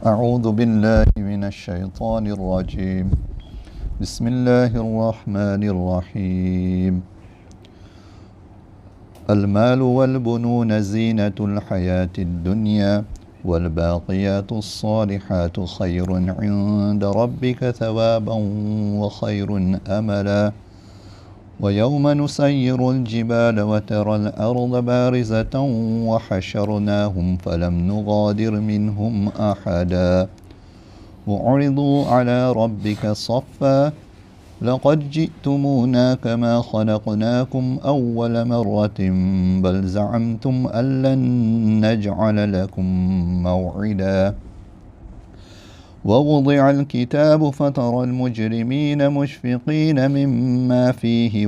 أعوذ بالله من الشيطان الرجيم بسم الله الرحمن الرحيم المال والبنون زينة الحياة الدنيا والباقيات الصالحات خير عند ربك ثوابا وخير أملا ويوم نسير الجبال وترى الأرض بارزة وحشرناهم فلم نغادر منهم أحدا وعرضوا على ربك صفا لقد جئتمونا كما خلقناكم أول مرة بل زعمتم أن لن نجعل لكم موعدا ووضع الكتاب فترى المجرمين مشفقين مما فيه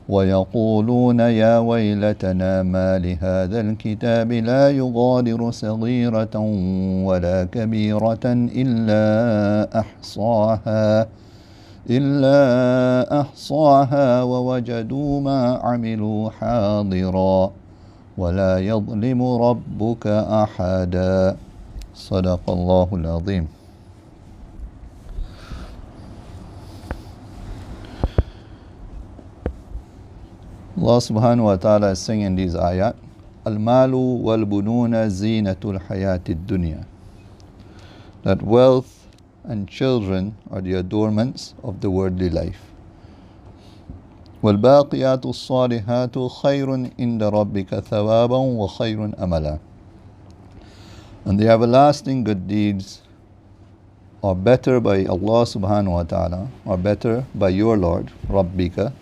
ويقولون يا ويلتنا ما لهذا الكتاب لا يغادر صغيرة ولا كبيرة إلا أحصاها ووجدوا ما عملوا حاضرا ولا يظلم ربك أحدا صدق الله العظيم. Allah subhanahu wa ta'ala is saying in these ayat, Al-malu wal-bununa zinatul hayatid dunya, that wealth and children are the adornments of the worldly life. وَالْبَاقِيَاتُ الصَّالِحَاتُ خَيْرٌ عِنْدَ رَبِّكَ ثَوَابًا وَخَيْرٌ أَمَلًا. And the everlasting good deeds are better by Allah subhanahu wa ta'ala, are better by your Lord, Rabbika,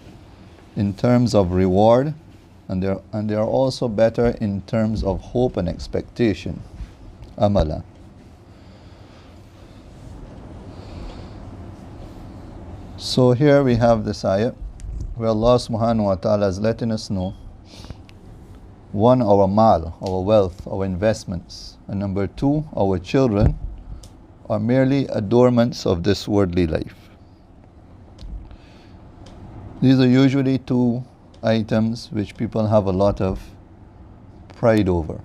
in terms of reward, and they are also better in terms of hope and expectation, amala. So here we have this ayah where Allah subhanahu wa ta'ala is letting us know, one, our mal, our wealth, our investments, and number two, our children are merely adornments of this worldly life. These are usually two items which people have a lot of pride over.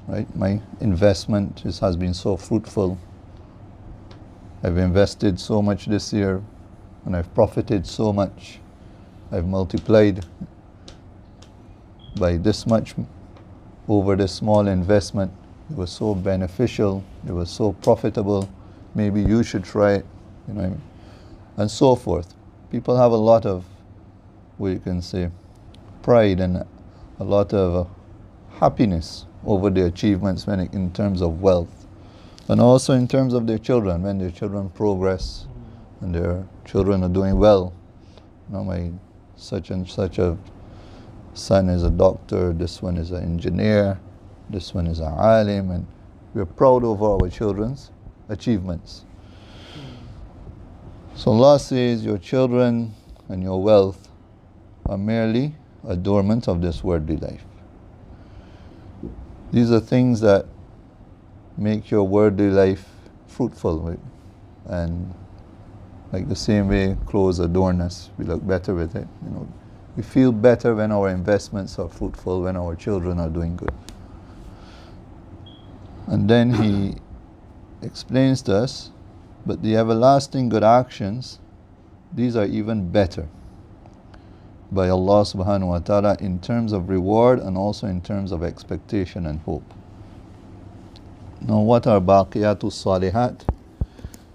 Right? My investment has been so fruitful. I've invested so much this year and I've profited so much. I've multiplied by this much over this small investment. It was so beneficial, it was so profitable, maybe you should try it, you know what I mean? And so forth. People have a lot of, what you can say, pride and a lot of happiness over their achievements in terms of wealth. And also in terms of their children, when their children progress and their children are doing well. You know, my such and such a son is a doctor, this one is an engineer, this one is an alim, and we're proud of our children's achievements. So Allah says your children and your wealth are merely adornments of this worldly life. These are things that make your worldly life fruitful, right? And like the same way clothes adorn us, we look better with it. You know, we feel better when our investments are fruitful, when our children are doing good. And then he explains to us, but the everlasting good actions, these are even better by Allah subhanahu wa ta'ala in terms of reward and also in terms of expectation and hope. Now what are Baqiyatus Salihat?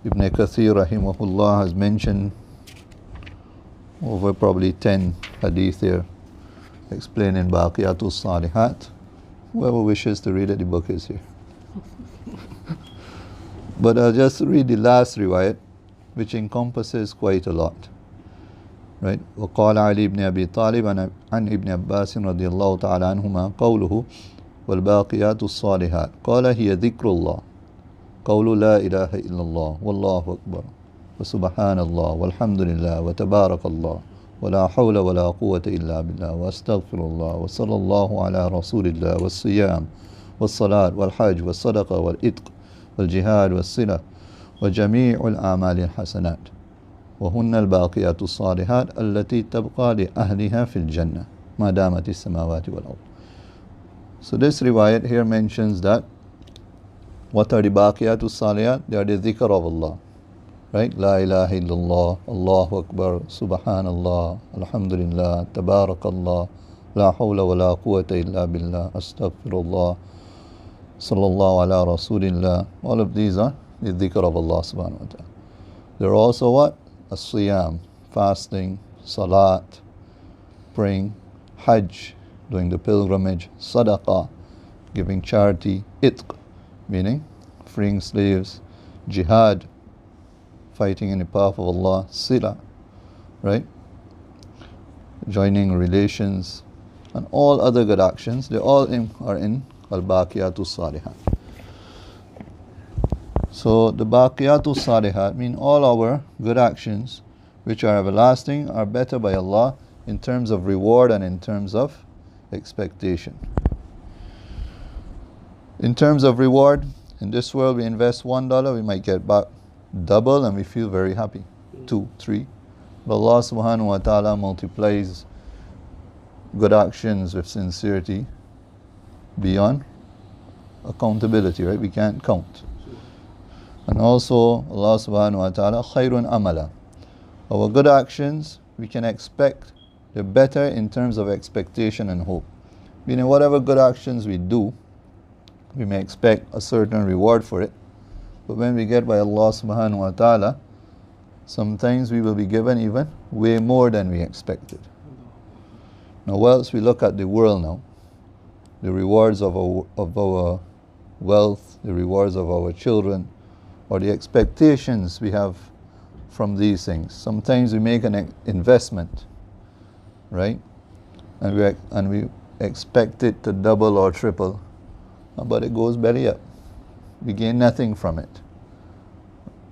Ibn Kathir rahimahullah has mentioned over probably 10 hadith here explaining Baqiyatus Salihat. Whoever wishes to read it, the book is here. But I'll just read the last riwayat, which encompasses quite a lot. Right? وقال علي بن أبي طالب عن ابن عباس رضي الله تعالى عنهما قوله والباقيات الصالحات قال هي ذكر الله قول لا إله إلا الله والله أكبر وسبحان الله والحمد لله وتبارك الله ولا حول ولا قوة إلا بالله وأستغفر الله وصلى الله على رسول الله والصيام والصلاة والحج والصدقة والإتق والجهاد والصلة وجميع الأعمال الحسنات وهن الباقيات الصالحات التي تبقى لأهلها في الجنة ما دامت السماوات والأرض. So this riwayat here mentions that what are the baqiyatu saliyat? They are the dhikr of Allah. Right? La ilaha illallah, Allahu Akbar, Subhanallah, Alhamdulillah, Tabarakallah, La hawla wa la quwwata illa billah, Astaghfirullah, Sallallahu ala Rasulillah. All of these are the dhikr of Allah subhanahu wa ta'ala. There are also what? As-siyam, fasting, salat, praying, hajj, doing the pilgrimage, sadaqah, giving charity, itq, meaning freeing slaves, jihad, fighting in the path of Allah, sila, right? Joining relations, and all other good actions, they all are in al-baqiyatu salihat. So the baqiyatu salihat mean all our good actions which are everlasting are better by Allah in terms of reward and in terms of expectation. In terms of reward, in this world we invest $1, we might get back double and we feel very happy. 2, 3. But Allah subhanahu wa ta'ala multiplies good actions with sincerity beyond accountability, right? We can't count. And also Allah subhanahu wa ta'ala khayrun amala. Our good actions, we can expect they're better in terms of expectation and hope. Meaning whatever good actions we do, we may expect a certain reward for it. But when we get by Allah subhanahu wa ta'ala, sometimes we will be given even way more than we expected. Now whilst we look at the world now, the rewards of our wealth, the rewards of our children, or the expectations we have from these things. Sometimes we make an investment, right? And we expect it to double or triple, but it goes belly up. We gain nothing from it,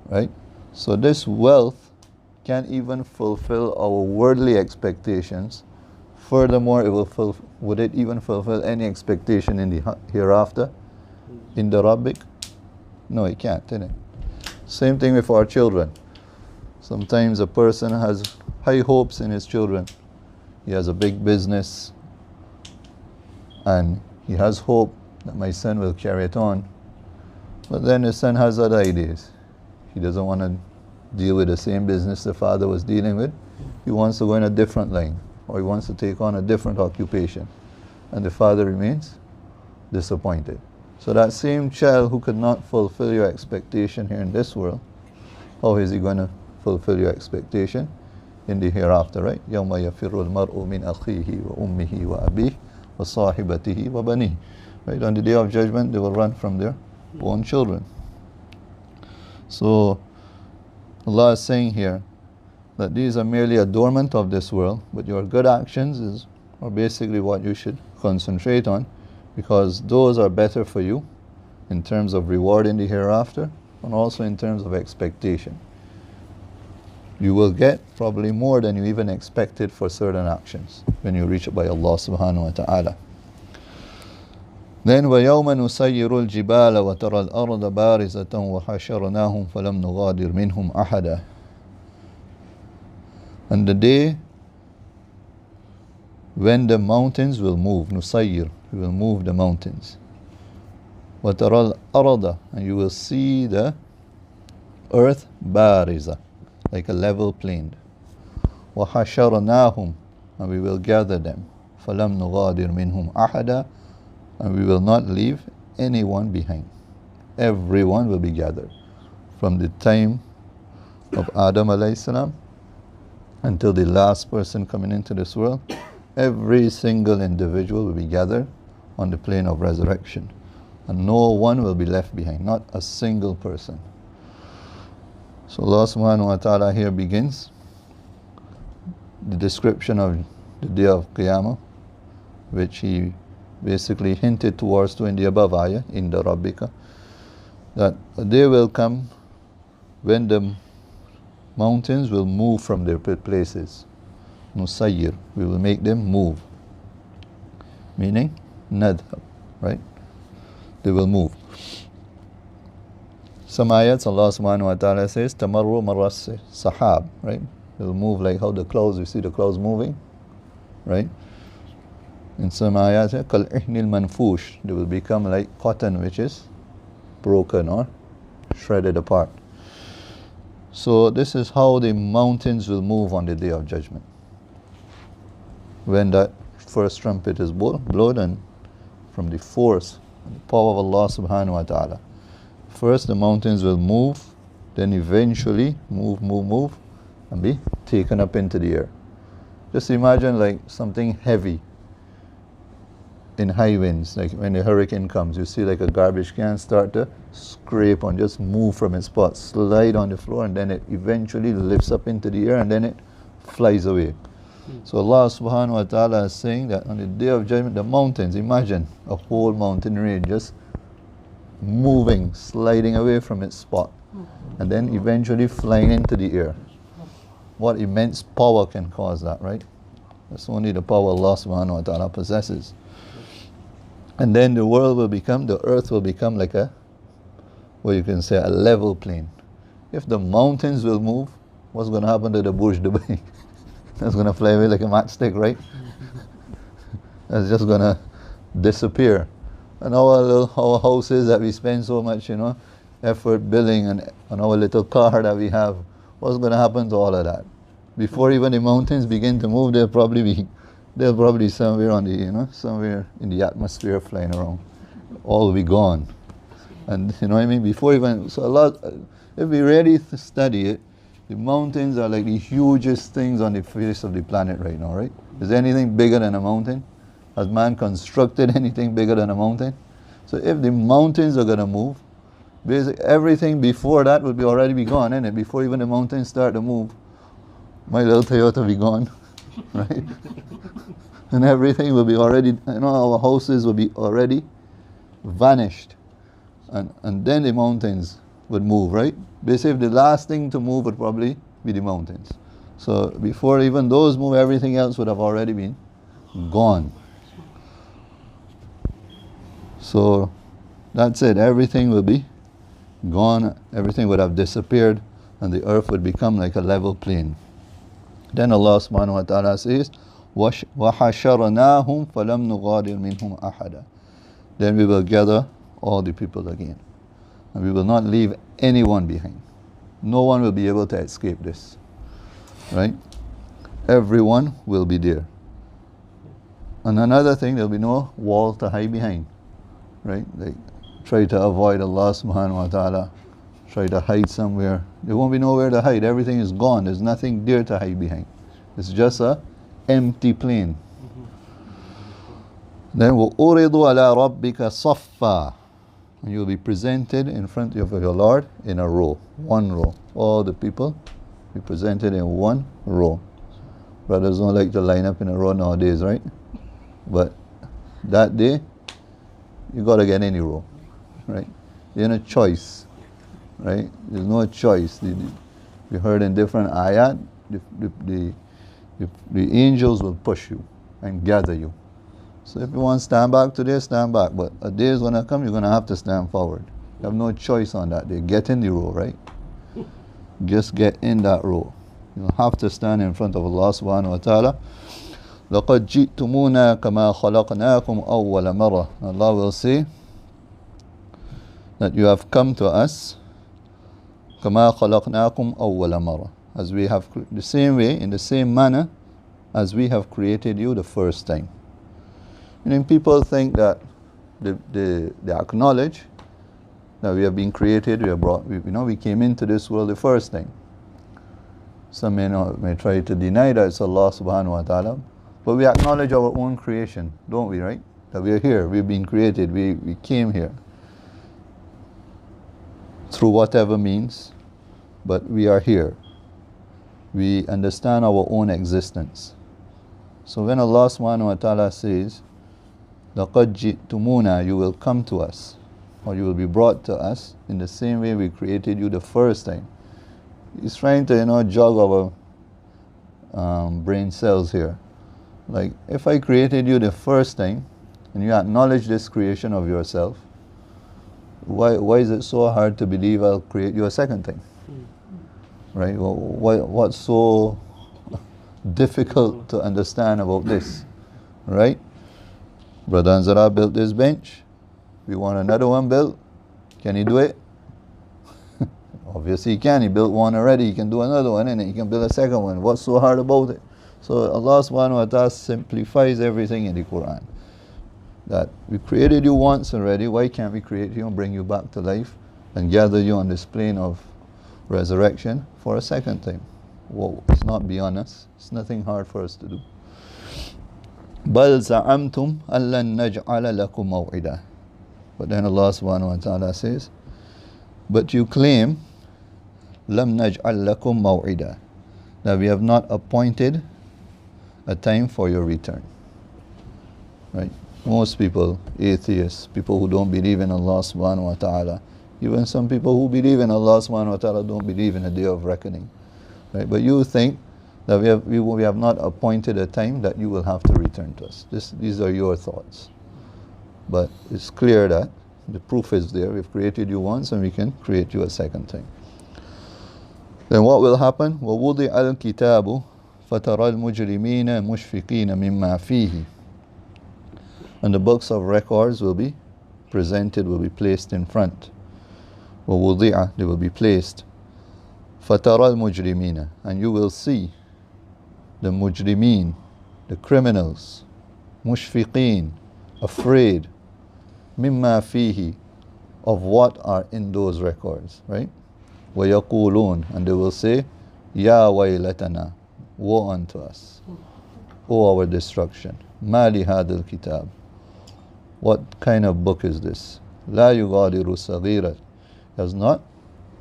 right? So this wealth can't even fulfill our worldly expectations. Furthermore, would it even fulfill any expectation in the hereafter, in the Rabbic? No, it can't, innit? Same thing with our children. Sometimes a person has high hopes in his children. He has a big business and he has hope that my son will carry it on. But then his son has other ideas. He doesn't want to deal with the same business the father was dealing with. He wants to go in a different line, or he wants to take on a different occupation. And the father remains disappointed. So that same child who could not fulfill your expectation here in this world, how is he going to fulfill your expectation in the hereafter, right? يَوْمَ يَفِرُّ الْمَرْءُ مِنْ أَخِيهِ وَأُمِّهِ وَأَبِيهِ وَصَاحِبَتِهِ وَبَنِيهِ. Right? On the day of judgment, they will run from their own children. So Allah is saying here that these are merely adornment of this world, but your good actions are basically what you should concentrate on, because those are better for you in terms of reward in the hereafter and also in terms of expectation. You will get probably more than you even expected for certain actions when you reach it by Allah subhanahu wa ta'ala. Then وَيَوْمَ نُسَيِّرُ الْجِبَالَ وَتَرَى الْأَرْضَ بَارِزَةً وَحَشَرْنَاهُمْ فَلَمْ نُغَادِرْ مِنْهُمْ أَحَدًا. And the day when the mountains will move, نُسَيِّرُ, we will move the mountains. وَتَرَى الْأَرْضَ, and you will see the earth بَارِزَةً, like a level plain. وَحَشَرْنَاهُمْ, and we will gather them. فَلَمْ نُغَادِرْ مِنْهُمْ أَحَدًا, and we will not leave anyone behind. Everyone will be gathered. From the time of Adam alayhi salam until the last person coming into this world, every single individual will be gathered on the plane of resurrection. And no one will be left behind, not a single person. So Allah subhanahu wa ta'ala here begins the description of the day of Qiyamah, which he basically hinted towards to in the above ayah, in the Rabbika, that a day will come when the mountains will move from their places. Nusayyir, we will make them move. Meaning, nadhab, right? They will move. Some ayats, Allah subhanahu wa ta'ala says, Tamarru marras sahab, right? They will move like how the clouds, you see the clouds moving, right? In some ayat, kal-ihnil manfush, they will become like cotton which is broken or shredded apart. So this is how the mountains will move on the Day of Judgment. When that first trumpet is blown, and from the force and the power of Allah subhanahu wa ta'ala, first the mountains will move, then eventually move and be taken up into the air. Just imagine like something heavy in high winds, like when a hurricane comes, you see like a garbage can start to scrape and just move from its spot, slide on the floor, and then it eventually lifts up into the air and then it flies away. So Allah subhanahu wa ta'ala is saying that on the Day of Judgment, the mountains, imagine a whole mountain range just moving, sliding away from its spot, and then eventually flying into the air. What immense power can cause that, right? That's only the power Allah subhanahu wa ta'ala possesses. And then the world will become, the earth will become like a, what you can say, a level plain. If the mountains will move, what's going to happen to the Burj Dubai? That's going to fly away like a matchstick, right? That's just going to disappear. And our houses that we spend so much, effort building, and our little car that we have, what's going to happen to all of that? Before even the mountains begin to move, they'll probably somewhere on the, somewhere in the atmosphere flying around. All will be gone. And you know what I mean? Before even, so a lot, if we really study it, the mountains are like the hugest things on the face of the planet right now, right? Is there anything bigger than a mountain? Has man constructed anything bigger than a mountain? So if the mountains are going to move, basically everything before that will already be gone, isn't it? Before even the mountains start to move, my little Toyota will be gone, right? And everything will be already, our houses will be already vanished. And then the mountains would move, right? Basically, the last thing to move would probably be the mountains. So before even those move, everything else would have already been gone. So that's it. Everything will be gone. Everything would have disappeared, and the earth would become like a level plain. Then Allah subhanahu wa ta'ala says, وَحَشَرْنَاهُمْ فَلَمْ نُغَادِرْ مِنْهُمْ أَحَدًا. Then we will gather all the people again, and we will not leave anyone behind. No one will be able to escape this, right? Everyone will be there. And another thing, there will be no wall to hide behind, right? Like, try to avoid Allah subhanahu wa ta'ala, try to hide somewhere. There won't be nowhere to hide. Everything is gone. There's nothing there to hide behind. It's just a empty plain. Then وَأُرِضُوا عَلَىٰ رَبِّكَ صَفًّا. And you will be presented in front of your Lord in a row, one row. All the people be presented in one row. Brothers don't like to line up in a row nowadays, right? But that day, you got to get any row, right? There's no choice, right? There's no choice. We heard in different ayat, the angels will push you and gather you. So if you want to stand back today, stand back. But a day is going to come, you're going to have to stand forward. You have no choice on that day. Get in the row, right? Just get in that row. You have to stand in front of Allah subhanahu wa ta'ala. لَقَدْ جِئْتُمُونَا كَمَا خَلَقْنَاكُمْ أَوَّلَ مَرَّةٍ. Allah will say that you have come to us كَمَا خَلَقْنَاكُمْ أَوَّلَ مَرَّةٍ. As we have, the same way, in the same manner as we have created you the first time. People think that they acknowledge that we have been created, we came into this world the first time. Some may try to deny that it's Allah subhanahu wa ta'ala, but we acknowledge our own creation, don't we, right? That we are here, we've been created, we came here through whatever means, but we are here. We understand our own existence. So when Allah subhanahu wa ta'ala says, لَقَدْ جِئْتُمُونَا, you will come to us, or you will be brought to us in the same way we created you the first time. He's trying to, jog our brain cells here. Like, if I created you the first time, and you acknowledge this creation of yourself, why is it so hard to believe I'll create you a second time? Right? Well, what's so difficult to understand about this? Right? Brother Anzara built this bench. We want another one built. Can he do it? Obviously he can. He built one already. He can do another one, and he can build a second one. What's so hard about it? So Allah subhanahu wa ta'ala simplifies everything in the Quran. That we created you once already. Why can't we create you and bring you back to life and gather you on this plane of resurrection for a second time? Well, it's not beyond us. It's nothing hard for us to do. بَلْ زَعَمْتُمْ أَلَّن نَجْعَلَ لَكُمْ مَوْعِدًا. But then Allah subhanahu wa ta'ala says, but you claim لَمْ نَجْعَلْ لَكُمْ مَوْعِدًا, that we have not appointed a time for your return. Right? Most people, atheists, people who don't believe in Allah subhanahu wa ta'ala, even some people who believe in Allah subhanahu wa ta'ala don't believe in a day of reckoning. Right? But you think that we have not appointed a time that you will have to return to us. These are your thoughts. But it's clear that the proof is there. We've created you once and we can create you a second time. Then what will happen? وَوُضِعَ الْكِتَابُ فَتَرَى الْمُجْرِمِينَ مُشْفِقِينَ مِمَّا فِيهِ. And the books of records will be presented, will be placed in front. وَوُضِعَ, they will be placed. فَتَرَى الْمُجْرِمِينَ, and you will see the mujrimeen, the criminals, mushfiqeen, afraid, mimma fihi, of what are in those records, right? وَيَقُولُونَ, and they will say, Ya waylatana, woe unto us, O our destruction. Ma li hadal kitab, what kind of book is this? La yughadiru saghira, has not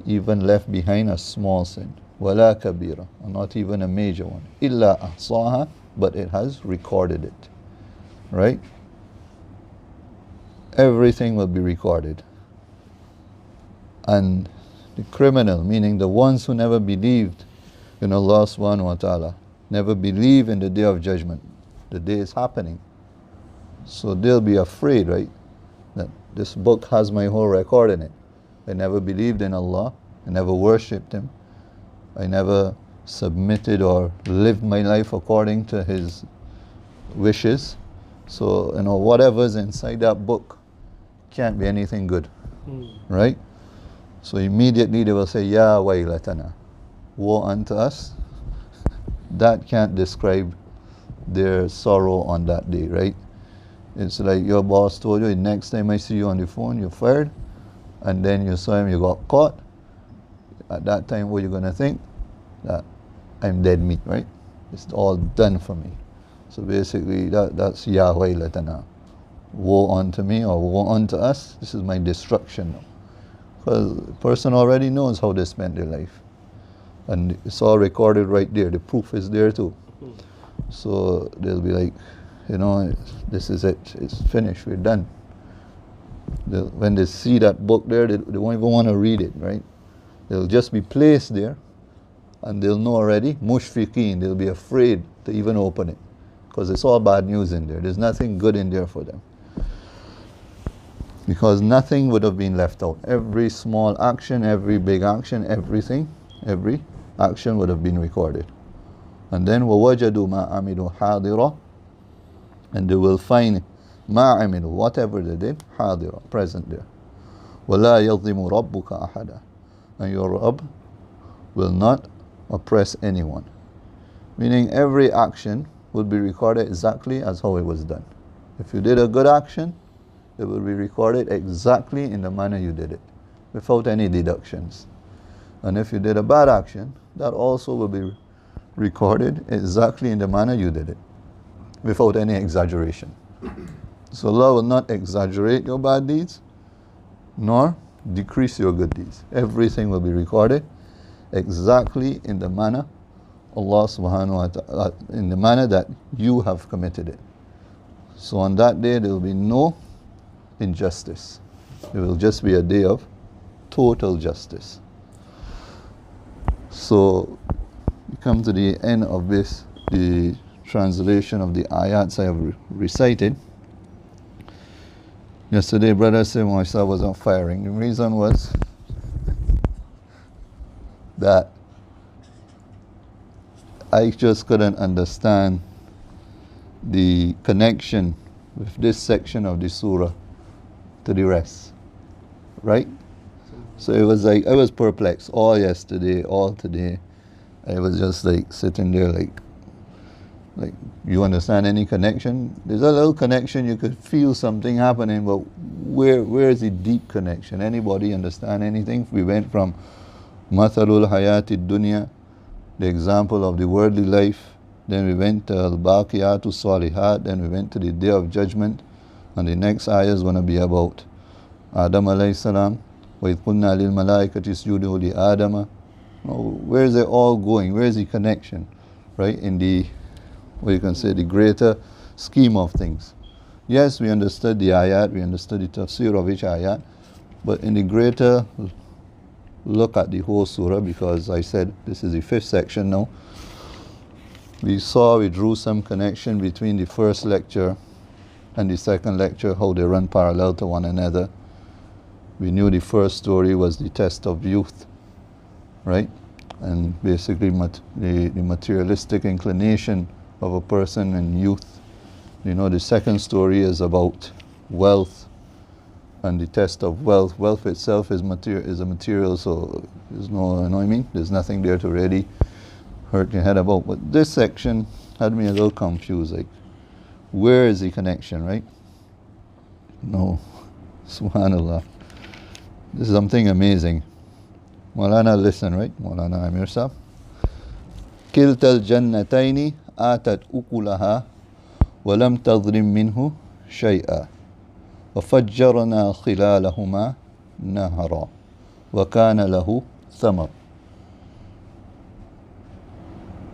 even left behind a small sin. Wala kabira, not even a major one. Illa ahsaha, but it has recorded it. Right? Everything will be recorded. And the criminal, meaning the ones who never believed in Allah subhanahu wa ta'ala, never believe in the day of judgment. The day is happening. So they'll be afraid, right? That this book has my whole record in it. I never believed in Allah. I never worshipped Him. I never submitted or lived my life according to His wishes. So, whatever's inside that book can't be anything good. Right? So immediately they will say, Ya waylatana, woe unto us. That can't describe their sorrow on that day, right? It's like your boss told you, next time I see you on the phone, you're fired. And then you saw him, you got caught. At that time, what you're going to think? That I'm dead meat, right? It's all done for me. So basically, that's Yahweh Latana. Woe unto me or woe unto us. This is my destruction now. Because the person already knows how they spent their life. And it's all recorded right there. The proof is there too. So they'll be like, this is it. It's finished. We're done. When they see that book there, they won't even want to read it, right? They'll just be placed there, and they'll know already, mushfiqeen, they'll be afraid to even open it, because it's all bad news in there. There's nothing good in there for them. Because nothing would have been left out. Every small action, every big action, everything, every action would have been recorded. And then, وَوَجَدُوا مَا عَمِلُوا حَاضِرًا, and they will find مَا عَمِلُوا, whatever they did, حَاضِرًا, present there. وَلَا يَظْلِمُ رَبُّكَ أَحَدًا, and your Rabb will not oppress anyone. Meaning every action will be recorded exactly as how it was done. If you did a good action, it will be recorded exactly in the manner you did it, without any deductions. And if you did a bad action, that also will be recorded exactly in the manner you did it, without any exaggeration. So Allah will not exaggerate your bad deeds, nor decrease your good deeds. Everything will be recorded exactly in the manner Allah subhanahu wa ta'ala, in the manner that you have committed it. So on that day there will be no injustice. It will just be a day of total justice. So we come to the end of this, the translation of the ayats I have recited. Yesterday, brother said my son was on firing. The reason was that I just couldn't understand the connection with this section of the surah to the rest, right? So it was like, I was perplexed all yesterday, all today. I was just like sitting there like, you understand any connection? There's a little connection, you could feel something happening, but where is the deep connection? Anybody understand anything? We went from Mathalul Hayati Dunya, the example of the worldly life, then we went to Al-Baqiyatu Salihat, then we went to the Day of Judgment, and the next ayah is going to be about Adam alayhi salam, وَإِذْ قُلْنَا لِلْمَلَائِكَةِ اسْجُدُوا لِآدَمَ. Where is it all going? Where is the connection? Right? In the, what you can say, the greater scheme of things. Yes, we understood the ayat, we understood the tafsir of each ayat, but in the greater look at the whole surah, because I said this is the 5th section now, we drew some connection between the first lecture and the second lecture, how they run parallel to one another. We knew the first story was the test of youth, right? And basically the materialistic inclination of a person in youth. You know, the second story is about wealth and the test of wealth. Wealth itself is a material, so there's no, you know what I mean? There's nothing there to really hurt your head about. But this section had me a little confused, like, where is the connection, right? No, subhanallah. This is something amazing. Maulana, listen, right? Maulana Amir Sahib. كِلْتَ الْجَنَّتَيْنِ آتَتْ أُكُلَهَا وَلَمْ تَظْلِمْ مِنْهُ شَيْئًا وَفَجَّرْنَا خِلَالَهُمَا نَهَرًا وَكَانَ لَهُ ثَمَرٌ.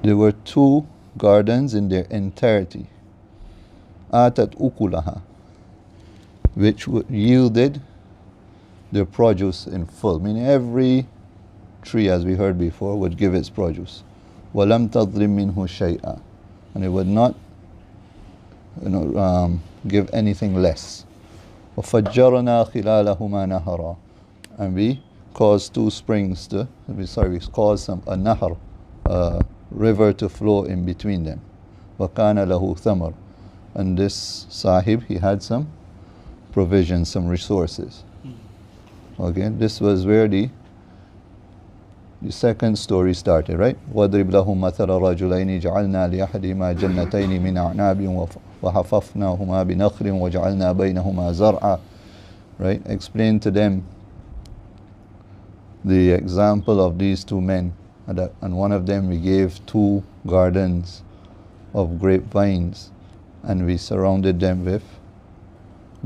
There were 2 gardens in their entirety. آتَتْ أُكُلَهَا, which yielded their produce in full, meaning every tree, as we heard before, would give its produce. وَلَمْ تَظْلِمْ مِنْهُ شَيْئًا, and it would not, give anything less. وَفَجَّرْنَا خِلَالَهُمَا نَهَرًا, and we caused 2 springs to, we caused a nahar, a river to flow in between them. وَكَانَ لَهُ ثَمَرٌ, and this sahib, he had some provisions, some resources. Okay, this was where the second story started, right? وَضْرِبْ لَهُمْ مَثَلَ رَجُلَيْنِ جَعَلْنَا لِأَحَدِهِمَا جَنَّتَيْنِ مِنْ أَعْنَابٍ وَحَفَفْنَاهُمَا بِنَخْلٍ وَجَعَلْنَا بَيْنَهُمَا زَرْعًا. Right? Explain to them the example of these 2 men, and one of them we gave 2 gardens of grapevines, and we surrounded them with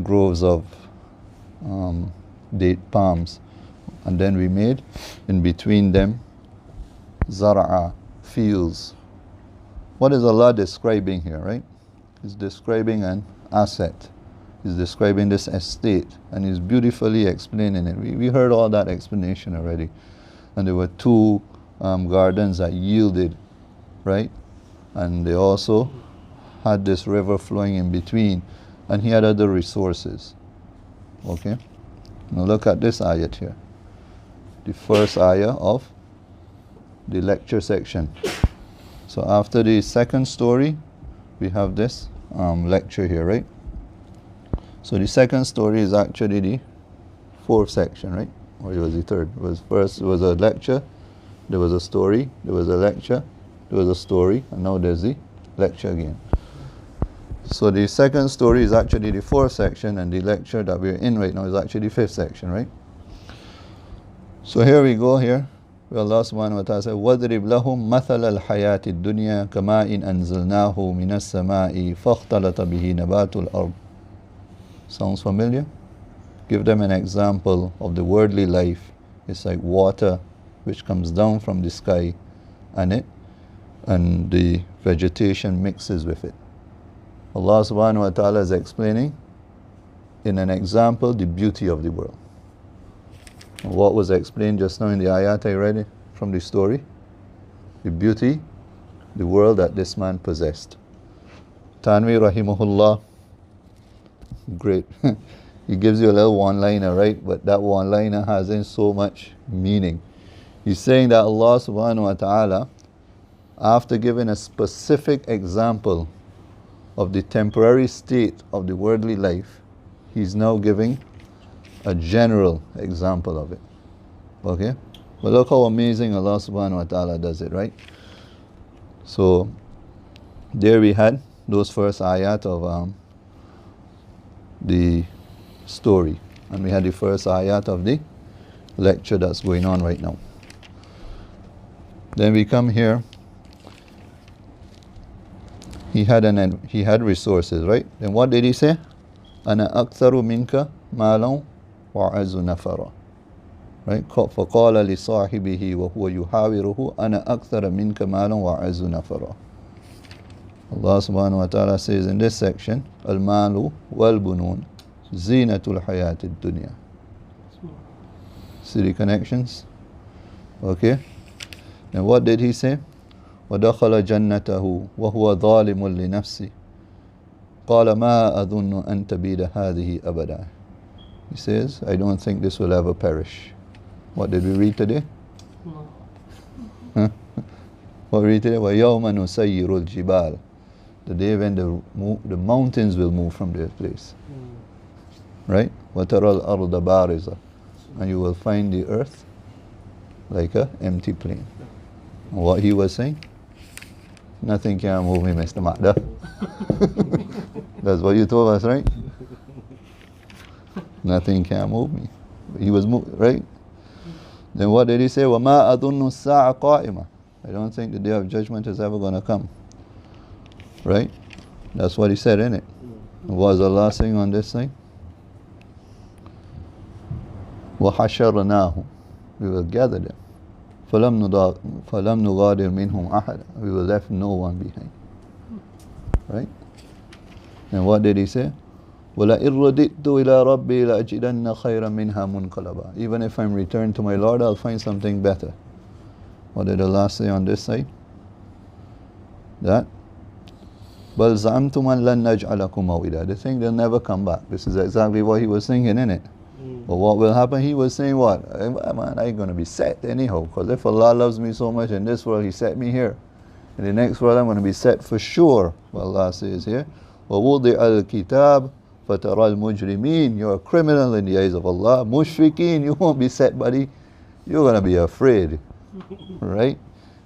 groves of date palms, and then we made in between them zara'a, fields. What is Allah describing here, right? He's describing an asset. He's describing this estate, and he's beautifully explaining it. We heard all that explanation already. And there were 2 gardens that yielded, right? And they also had this river flowing in between, and he had other resources. Okay? Now look at this ayat here. The first ayah of the lecture section. So after the second story, we have this lecture here, right? So the second story is actually the 4th section, right? Or it was the 3rd. It was first, it was a lecture, there was a story, there was a lecture, there was a story, and now there's the lecture again. So the second story is actually the 4th section, and the lecture that we're in right now is actually the 5th section, right? So here we go here, where Allah subhanahu wa ta'ala said, وَضْرِبْ لَهُمْ مَثَلَ الْحَيَاةِ الدُّنْيَا كَمَاءٍ أَنزَلْنَاهُ مِنَ السَّمَاءِ فَاخْتَلَطَ بِهِ نَبَاتُ الْأَرْضِ. Sounds familiar? Give them an example of the worldly life. It's like water which comes down from the sky, and the vegetation mixes with it. Allah subhanahu wa ta'ala is explaining in an example the beauty of the world. What was explained just now in the ayat I read from the story? The beauty, the world that this man possessed. Tanvi rahimahullah, great. He gives you a little one-liner, right? But that one-liner has in so much meaning. He's saying that Allah subhanahu wa ta'ala, after giving a specific example of the temporary state of the worldly life, he's now giving a general example of it. Okay? But look how amazing Allah subhanahu wa ta'ala does it, right? So, there we had those first ayat of the story. And we had the first ayat of the lecture that's going on right now. Then we come here. He had resources, right? Then what did he say? Ana aktharu minka malan wa azu nafara. Right? فقال لصاحبه وهو يحاوره أنا أكثر منك مالا وأعز نفرا. Allah subhanahu wa ta'ala says in this section, Al-malu wal-bunun zinatul hayatid dunya. See the connections? Okay. And what did he say? وَدَخَلَ جَنَّتَهُ وَهُوَ ظَالِمٌ لِنَفْسِهِ قَالَ مَا أَظُنُّ أَن تَبِيدَ هَذِهِ أَبَدًا. He says, I don't think this will ever perish. What did we read today? Huh? What we read today? وَيَوْمَ نُسَيِّرُ الْجِبَالِ. The day when the mountains will move from their place. Right? وَتَرَى الْأَرْضَ بَارِزَةً. And you will find the earth like an empty plain. And what he was saying? Nothing can move me, Mr. Mahda. That's what you told us, right? Nothing can move me. He was moved, right? Then what did he say? وَمَا أَظُنُّ السَّاعَ قَائِمَةً. I don't think the day of judgment is ever going to come. Right? That's what he said, innit? What was Allah saying on this thing? وَحَشَرْنَاهُ. We will gather them. فَلَمْ نُغَادِرْ مِنْهُمْ أَحَدًا. We will left no one behind. Right? And what did he say? وَلَئِنْ رَدِدْتُ إِلَىٰ رَبِّي لَأَجِدَنَّ خَيْرًا مِنْهَا مُنْقَلَبًا. Even if I'm returned to my Lord, I'll find something better. What did Allah say on this side? That بَلْ زَعَمْتُمْ أَنْ لَنْ نَجْعَلَكُمْ مَوْئِدًا. They think they'll never come back. This is exactly what he was thinking, innit? But what will happen? He was saying what? Man, I'm going to be set anyhow. Because if Allah loves me so much in this world, He set me here. In the next world, I'm going to be set for sure. What Allah says here. وَوُضِعَ الْكِتَابِ فَتَرَى الْمُجْرِمِينَ. You're a criminal in the eyes of Allah. Mushfiqeen, you won't be set, buddy. You're going to be afraid. Right?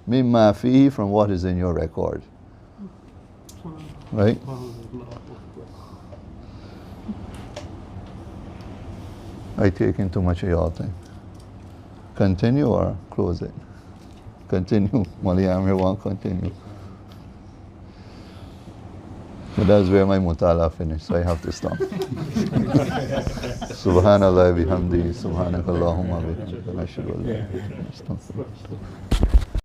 مِمَّا فِيهِ, from what is in your record. Right? I taking too much of your time. Continue or close it? Continue. Mali Amir won't continue. But that's where my mutala finished, so I have to stop. Subhanallah bihamdi, subhanakallahumma bihamdi, ashhadu an la ilaha illa anta, astaghfiruka.